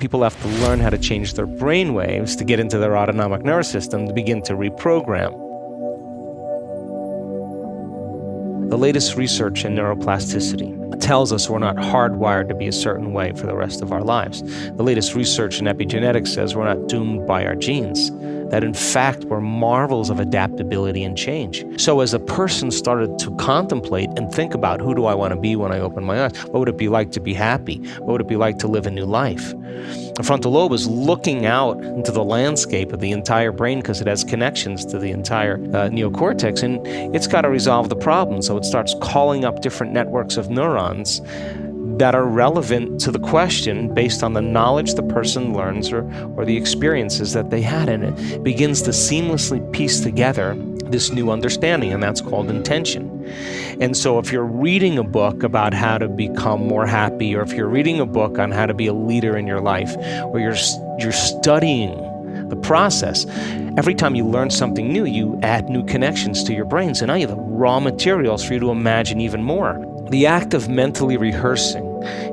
people have to learn how to change their brain waves to get into their autonomic nervous system to begin to reprogram. The latest research in neuroplasticity tells us we're not hardwired to be a certain way for the rest of our lives. The latest research in epigenetics says we're not doomed by our genes, that in fact we're marvels of adaptability and change. So as a person started to contemplate and think about, who do I want to be when I open my eyes? What would it be like to be happy? What would it be like to live a new life? The frontal lobe is looking out into the landscape of the entire brain because it has connections to the entire neocortex, and it's got to resolve the problem. So it starts calling up different networks of neurons that are relevant to the question based on the knowledge the person learns or the experiences that they had, and it begins to seamlessly piece together this new understanding, and that's called intention. And so if you're reading a book about how to become more happy, or if you're reading a book on how to be a leader in your life, or you're studying the process, every time you learn something new, you add new connections to your brain. So now you have the raw materials for you to imagine even more. The act of mentally rehearsing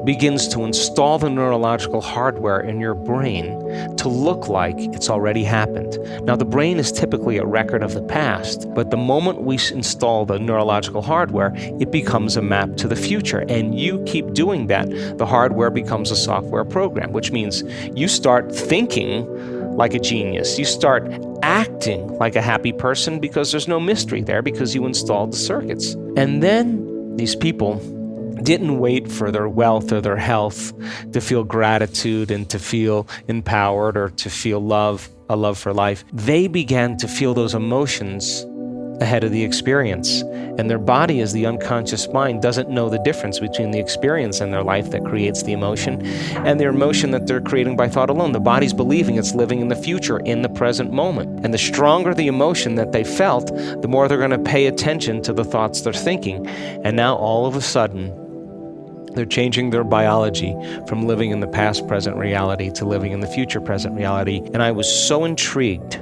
begins to install the neurological hardware in your brain to look like it's already happened. Now, the brain is typically a record of the past, but the moment we install the neurological hardware, it becomes a map to the future. And you keep doing that, the hardware becomes a software program, which means you start thinking like a genius. You start acting like a happy person because there's no mystery there, because you installed the circuits. And then these people didn't wait for their wealth or their health to feel gratitude and to feel empowered or to feel love, a love for life. They began to feel those emotions ahead of the experience. And their body, as the unconscious mind, doesn't know the difference between the experience in their life that creates the emotion and their emotion that they're creating by thought alone. The body's believing it's living in the future, in the present moment. And the stronger the emotion that they felt, the more they're going to pay attention to the thoughts they're thinking. And now all of a sudden, they're changing their biology from living in the past present reality to living in the future present reality. And I was so intrigued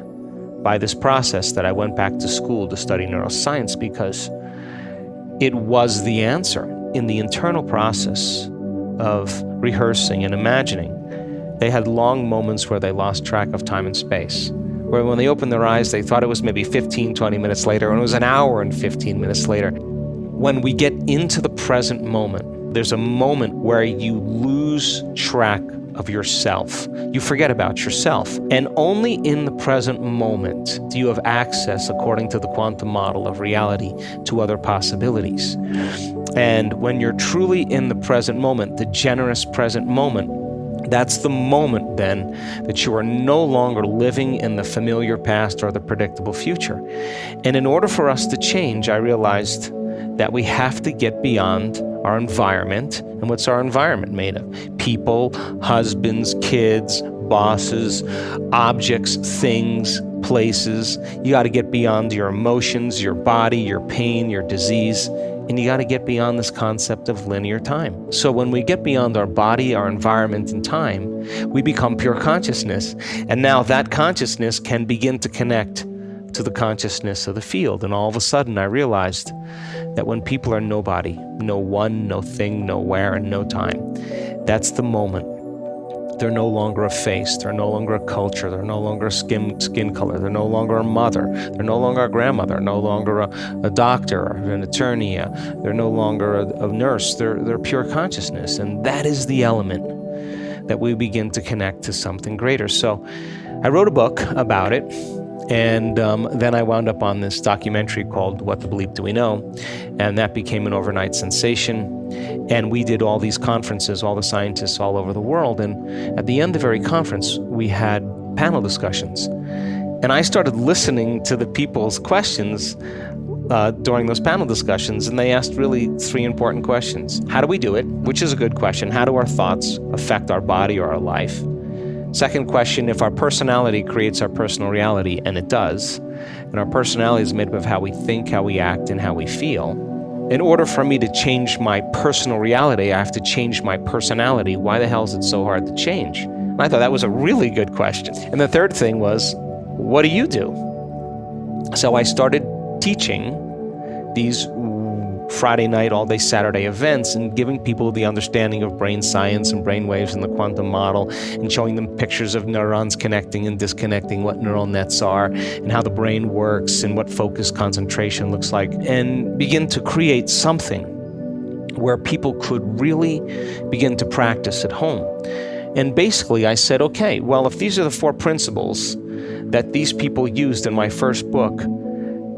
by this process that I went back to school to study neuroscience, because it was the answer in the internal process of rehearsing and imagining. They had long moments where they lost track of time and space, where when they opened their eyes, they thought it was maybe 15, 20 minutes later, and it was an hour and 15 minutes later. When we get into the present moment, there's a moment where you lose track of yourself. You forget about yourself. And only in the present moment do you have access, according to the quantum model of reality, to other possibilities. And when you're truly in the present moment, the generous present moment, that's the moment then that you are no longer living in the familiar past or the predictable future. And in order for us to change, I realized that we have to get beyond our environment. And what's our environment made of? People, husbands, kids, bosses, objects, things, places. You got to get beyond your emotions, your body, your pain, your disease, and you got to get beyond this concept of linear time. So when we get beyond our body, our environment, and time, we become pure consciousness. And now that consciousness can begin to connect to the consciousness of the field. And all of a sudden I realized that when people are nobody, no one, no thing, no where, and no time, that's the moment. They're no longer a face, they're no longer a culture, they're no longer a skin color, they're no longer a mother, they're no longer a grandmother, no longer a doctor or an attorney, they're no longer a nurse, they're pure consciousness. And that is the element that we begin to connect to something greater. So I wrote a book about it. And then I wound up on this documentary called What the Bleep Do We Know? And that became an overnight sensation. And we did all these conferences, all the scientists all over the world. And at the end of every conference, we had panel discussions. And I started listening to the people's questions during those panel discussions. And they asked really three important questions. How do we do it? Which is a good question. How do our thoughts affect our body or our life? Second question, if our personality creates our personal reality, and it does, and our personality is made up of how we think, how we act, and how we feel, in order for me to change my personal reality, I have to change my personality. Why the hell is it so hard to change? And I thought that was a really good question. And the third thing was, what do you do? So I started teaching these Friday night, all day Saturday events and giving people the understanding of brain science and brain waves and the quantum model, and showing them pictures of neurons connecting and disconnecting, what neural nets are and how the brain works and what focus concentration looks like, and begin to create something where people could really begin to practice at home. And basically I said, okay, well, if these are the 4 principles that these people used in my first book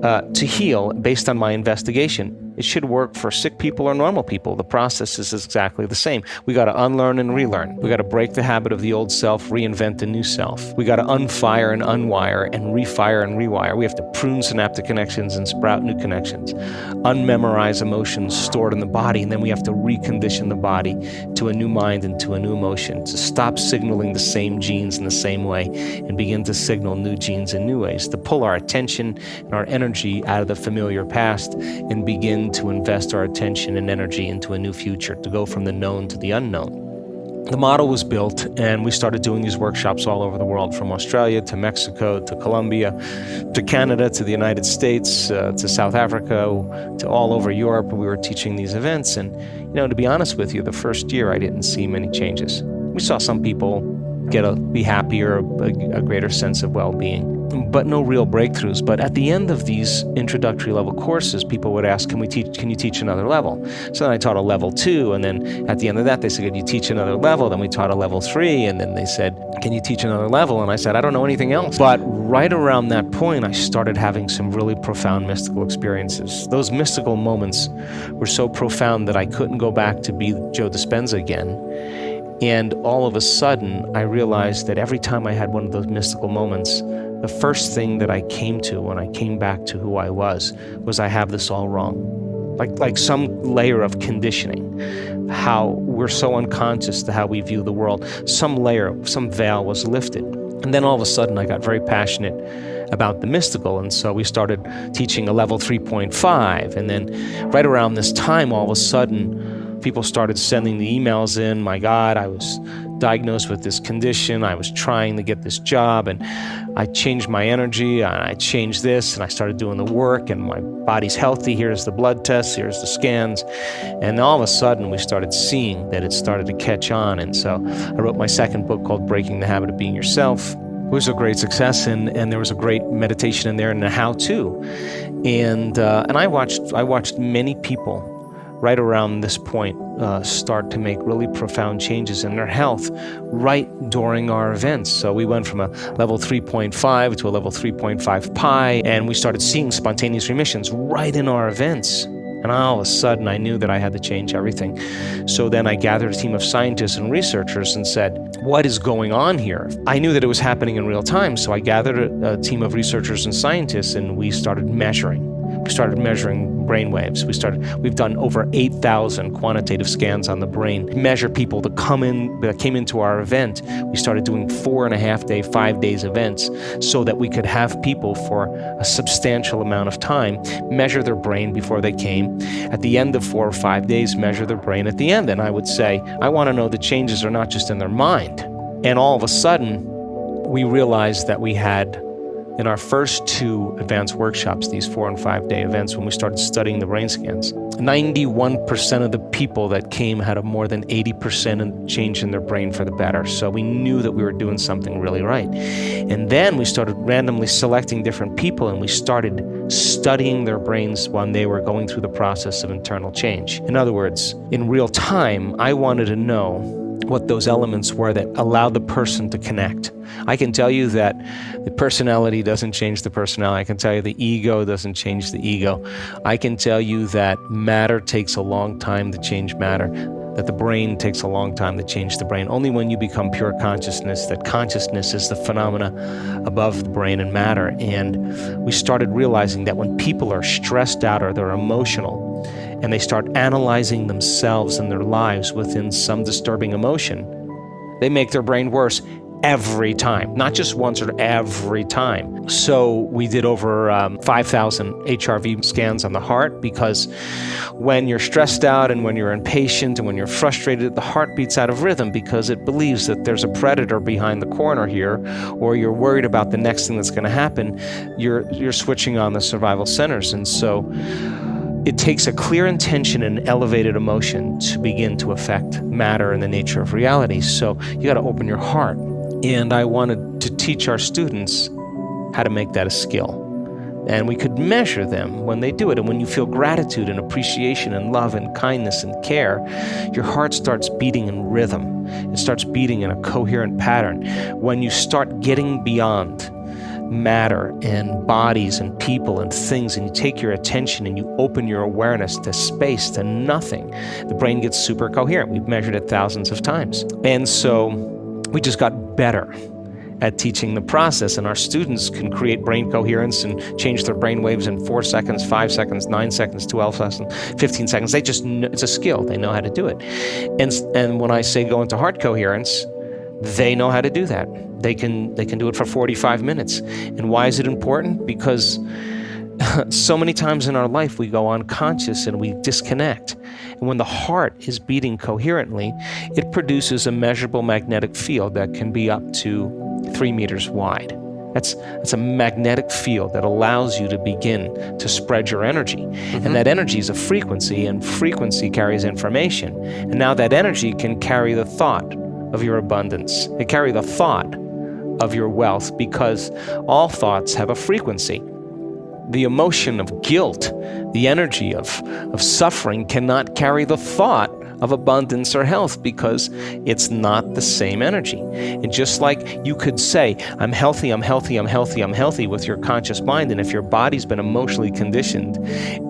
to heal based on my investigation, it should work for sick people or normal people. The process is exactly the same. We got to unlearn and relearn. We got to break the habit of the old self, reinvent a new self. We got to unfire and unwire and refire and rewire. We have to prune synaptic connections and sprout new connections. Unmemorize emotions stored in the body, and then we have to recondition the body to a new mind and to a new emotion, to stop signaling the same genes in the same way and begin to signal new genes in new ways, to pull our attention and our energy out of the familiar past and begin to invest our attention and energy into a new future, to go from the known to the unknown. The model was built, and we started doing these workshops all over the world, from Australia to Mexico to Colombia to Canada to the United States to South Africa to all over Europe. We were teaching these events, and to be honest with you, the first year I didn't see many changes. We saw some people be happier, a greater sense of well-being, but no real breakthroughs. But at the end of these introductory level courses, people would ask, can you teach another level? So then I taught a level 2, and then at the end of that, they said, can you teach another level? Then we taught a level 3, and then they said, can you teach another level? And I said, I don't know anything else. But right around that point, I started having some really profound mystical experiences. Those mystical moments were so profound that I couldn't go back to be Joe Dispenza again. And all of a sudden, I realized that every time I had one of those mystical moments, the first thing that I came to when I came back to who I was I have this all wrong. Like some layer of conditioning, how we're so unconscious to how we view the world. Some layer, some veil was lifted. And then all of a sudden, I got very passionate about the mystical, and so we started teaching a level 3.5. And then right around this time, all of a sudden, people started sending the emails in. My God, I was diagnosed with this condition. I was trying to get this job, and I changed my energy, and I changed this, and I started doing the work, and my body's healthy. Here's the blood tests, here's the scans. And all of a sudden, we started seeing that it started to catch on. And so I wrote my second book called Breaking the Habit of Being Yourself. It was a great success, and there was a great meditation in there and a how-to. And I watched many people right around this point start to make really profound changes in their health right during our events. So we went from a level 3.5 to a level 3.5 pi, and we started seeing spontaneous remissions right in our events. And all of a sudden, I knew that I had to change everything. So then I gathered a team of scientists and researchers and said, what is going on here? I knew that it was happening in real time, so I gathered a team of researchers and scientists, and we started measuring. We started measuring brain waves. We've done over 8,000 quantitative scans on the brain, measure people that came into our event. We started doing 4.5-day, 5 days events so that we could have people for a substantial amount of time measure their brain before they came. At the end of 4 or 5 days, measure their brain at the end. And I would say, I want to know the changes are not just in their mind. And all of a sudden, we realized that we had, in our first 2 advanced workshops, these 4 and 5 day events, when we started studying the brain scans, 91% of the people that came had a more than 80% change in their brain for the better. So we knew that we were doing something really right. And then we started randomly selecting different people, and we started studying their brains when they were going through the process of internal change. In other words, in real time, I wanted to know what those elements were that allowed the person to connect. I can tell you that the personality doesn't change the personality. I can tell you the ego doesn't change the ego. I can tell you that matter takes a long time to change matter, that the brain takes a long time to change the brain. Only when you become pure consciousness, that consciousness is the phenomena above the brain and matter. And we started realizing that when people are stressed out or they're emotional, and they start analyzing themselves and their lives within some disturbing emotion, they make their brain worse every time, not just once or every time. So we did over 5,000 HRV scans on the heart, because when you're stressed out and when you're impatient and when you're frustrated, the heart beats out of rhythm because it believes that there's a predator behind the corner here, or you're worried about the next thing that's going to happen. You're switching on the survival centers. And so It takes a clear intention and elevated emotion to begin to affect matter and the nature of reality. So you got to open your heart. And I wanted to teach our students how to make that a skill. And we could measure them when they do it. And when you feel gratitude and appreciation and love and kindness and care, your heart starts beating in rhythm. It starts beating in a coherent pattern. When you start getting beyond matter and bodies and people and things, and you take your attention and you open your awareness to space, to nothing, the brain gets super coherent. We've measured it thousands of times. And so we just got better at teaching the process, and our students can create brain coherence and change their brain waves in 4 seconds, 5 seconds, 9 seconds, 12 seconds, 15 seconds. They just know, it's a skill. They know how to do it. And when I say go into heart coherence, they know how to do that. They can do it for 45 minutes. And why is it important? Because so many times in our life we go unconscious and we disconnect. And when the heart is beating coherently, it produces a measurable magnetic field that can be up to 3 meters wide. That's a magnetic field that allows you to begin to spread your energy. Mm-hmm. And that energy is a frequency, and frequency carries information. And now that energy can carry the thought of your abundance. It carry the thought of your wealth, because all thoughts have a frequency. The emotion of guilt, the energy of suffering cannot carry the thought of abundance or health, because it's not the same energy. And just like you could say, I'm healthy, I'm healthy, I'm healthy, I'm healthy with your conscious mind, and if your body's been emotionally conditioned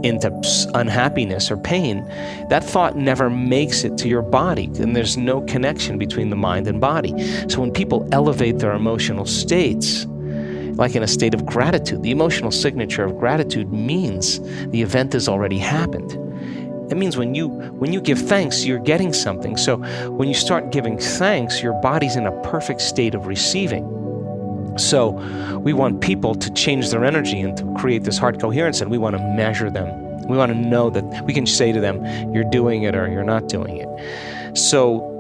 into unhappiness or pain, that thought never makes it to your body, and there's no connection between the mind and body. So when people elevate their emotional states, like in a state of gratitude, the emotional signature of gratitude means the event has already happened. It means when you give thanks, you're getting something. So when you start giving thanks, your body's in a perfect state of receiving. So we want people to change their energy and to create this heart coherence, and we want to measure them. We want to know that we can say to them, you're doing it or you're not doing it. So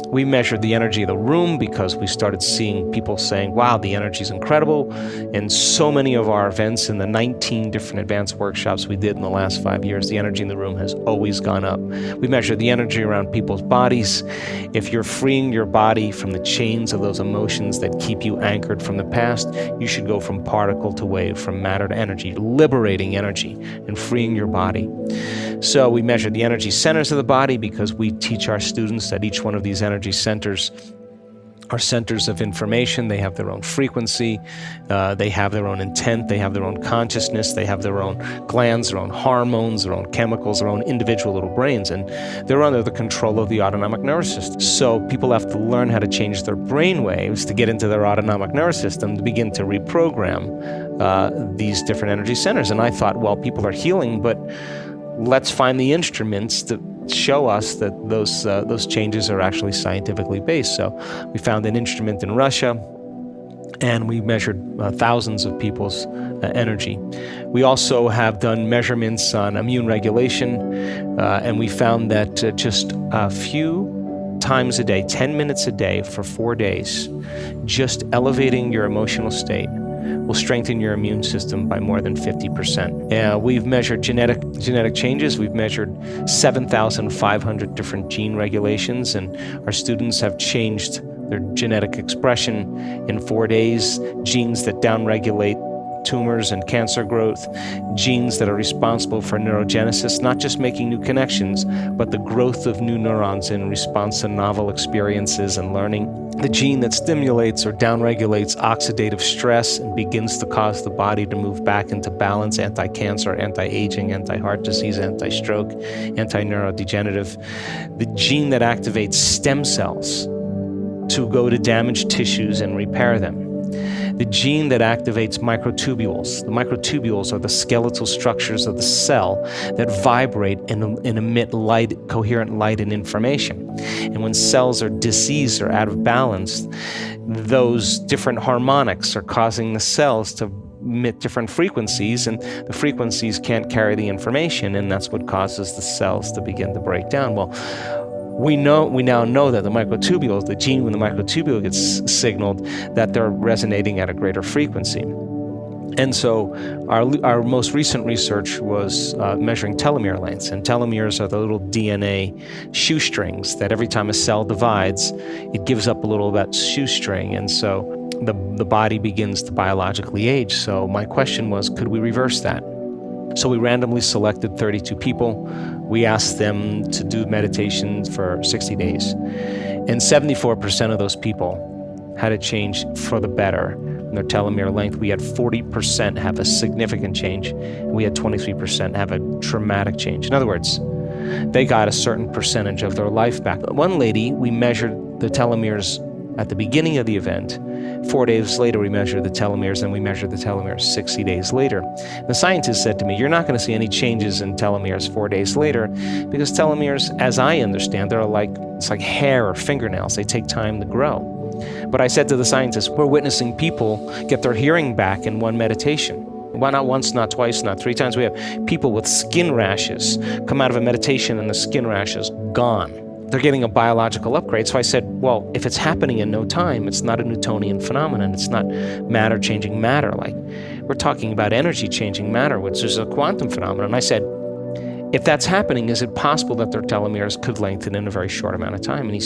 we measured the energy of the room, because we started seeing people saying, wow, the energy is incredible. And so many of our events in the 19 different advanced workshops we did in the last 5 years, the energy in the room has always gone up. We measured the energy around people's bodies. If you're freeing your body from the chains of those emotions that keep you anchored from the past, you should go from particle to wave, from matter to energy, liberating energy and freeing your body. So we measured the energy centers of the body, because we teach our students that each one of these energy centers are centers of information. They have their own frequency, they have their own intent, they have their own consciousness, they have their own glands, their own hormones, their own chemicals, their own individual little brains, and they're under the control of the autonomic nervous system. So people have to learn how to change their brain waves to get into their autonomic nervous system to begin to reprogram these different energy centers. And I thought, well, people are healing, but let's find the instruments to show us that those changes are actually scientifically based. So we found an instrument in Russia, and we measured thousands of people's energy. We also have done measurements on immune regulation, and we found that just a few times a day, 10 minutes a day for 4 days, just elevating your emotional state will strengthen your immune system by more than 50%. We've measured genetic changes. We've measured 7,500 different gene regulations, and our students have changed their genetic expression in 4 days. Genes that downregulate tumors and cancer growth, genes that are responsible for neurogenesis, not just making new connections, but the growth of new neurons in response to novel experiences and learning. The gene that stimulates or downregulates oxidative stress and begins to cause the body to move back into balance, anti-cancer, anti-aging, anti-heart disease, anti-stroke, anti-neurodegenerative. The gene that activates stem cells to go to damaged tissues and repair them. The gene that activates microtubules. The microtubules are the skeletal structures of the cell that vibrate and emit light, coherent light and information. And when cells are diseased or out of balance, those different harmonics are causing the cells to emit different frequencies, and the frequencies can't carry the information, and that's what causes the cells to begin to break down. Well, we now know that the microtubules, the gene when the microtubule gets signaled, that they're resonating at a greater frequency. And so our most recent research was measuring telomere lengths. And telomeres are the little DNA shoestrings that every time a cell divides, it gives up a little of that shoestring. And so the body begins to biologically age. So my question was, could we reverse that? So we randomly selected 32 people. We asked them to do meditation for 60 days. And 74% of those people had a change for the better in their telomere length. We had 40% have a significant change, and we had 23% have a dramatic change. In other words, they got a certain percentage of their life back. One lady, we measured the telomeres at the beginning of the event. 4 days later, we measured the telomeres, and we measured the telomeres 60 days later. The scientist said to me, you're not going to see any changes in telomeres 4 days later, because telomeres, as I understand, it's like hair or fingernails. They take time to grow. But I said to the scientists, we're witnessing people get their hearing back in one meditation. Why not once, not twice, not 3 times? We have people with skin rashes come out of a meditation and the skin rash is gone. They're getting a biological upgrade. So I said, well, if it's happening in no time, it's not a Newtonian phenomenon. It's not matter changing matter. Like, we're talking about energy changing matter, which is a quantum phenomenon. And I said, if that's happening, is it possible that their telomeres could lengthen in a very short amount of time? And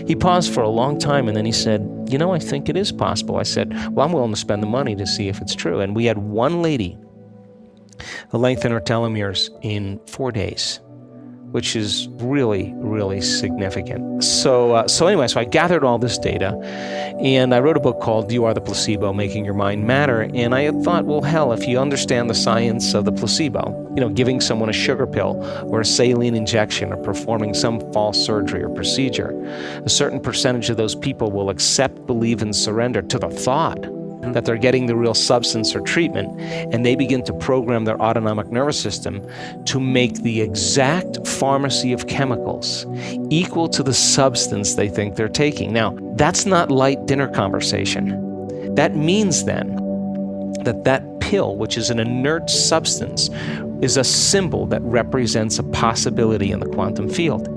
he paused for a long time, and then he said, I think it is possible. I said, well, I'm willing to spend the money to see if it's true. And we had one lady who lengthened her telomeres in 4 days, which is really, really significant. So anyway, I gathered all this data, and I wrote a book called You Are the Placebo, Making Your Mind Matter. And I had thought, well, hell, if you understand the science of the placebo, giving someone a sugar pill or a saline injection or performing some false surgery or procedure, a certain percentage of those people will accept, believe, and surrender to the thought that they're getting the real substance or treatment, and they begin to program their autonomic nervous system to make the exact pharmacy of chemicals equal to the substance they think they're taking. Now, that's not light dinner conversation. That means then that pill, which is an inert substance, is a symbol that represents a possibility in the quantum field.